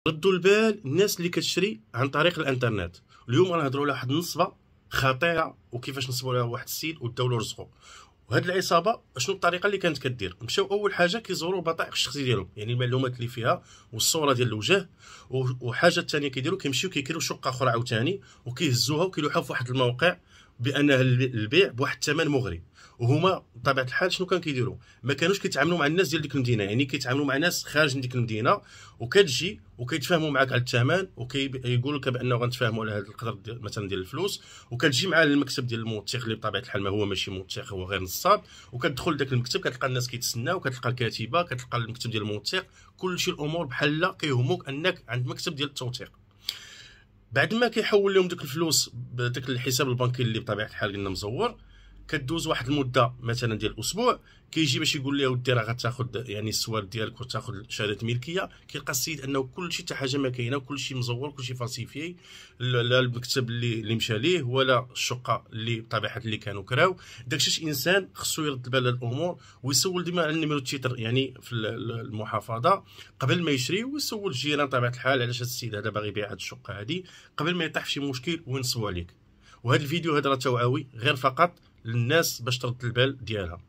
ردوا البال الناس اللي كتشري عن طريق الانترنت. اليوم غنهضروا على واحد النصبه خطيره وكيفاش نصبوا لها واحد السيد وداو له رزقه. وهاد العصابه شنو الطريقه اللي كانت كدير؟ مشاو اول حاجه كيزوروا البطائق الشخصيه ديالهم، يعني المعلومات اللي فيها والصوره ديال الوجه. وحاجه ثانيه كيديروا كيمشيو كيكيروا شقه اخرى عاوتاني وكيهزوها وكيلوحوها في واحد الموقع بانها البيع بواحد الثمن مغري. وهما بطبيعه الحال شنو كانوا كيديروا؟ ما كانوش كيتعاملوا مع الناس ديال ديك المدينه، يعني كيتعاملوا مع ناس خارج من ديك المدينه، وكتجي وكيتفاهموا معاك على الثمن وكيقول لك بانه غنتفاهموا على هذا القدر مثلا ديال الفلوس. وكتجي مع المكتب ديال الموثق اللي بطبيعه الحال ما هو ماشي موثق، هو غير نصاب. وكتدخل لذاك المكتب كتلقى الناس كيتسناو، كتلقى الكاتبه، كتلقى المكتب ديال الموثق، كلشي الامور بحال كيهموك انك عند مكتب ديال التوثيق. بعد ما كيحول لهم ديك الفلوس بداك الحساب البنكي اللي بطبيعه الحال قلنا مزور، كدوز واحد المده مثلا ديال اسبوع، كيجي باش يقول لها ودي راه غتاخذ يعني السواد ديالك وتاخذ شهاده ملكيه. كيلقى السيد انه كلشي حتى حاجه ما كاينه، كلشي مزور، كلشي فالسيفي. لا المكتب اللي مشى ليه ولا الشقه اللي بطبيعه اللي كانوا كراو. داكشي انسان خصو يرد بال الامور ويسول ديما على النيميرو التيتر يعني في المحافظه قبل ما يشري، ويسول الجيران بطبيعه الحال علاش هذا السيد هذا باغي يبيع هذه الشقه هذه قبل ما يطيح في شي مشكل وينصبوا عليك. وهذا الفيديو هذا راه توعوي غير فقط للناس باش ترد البال ديالها.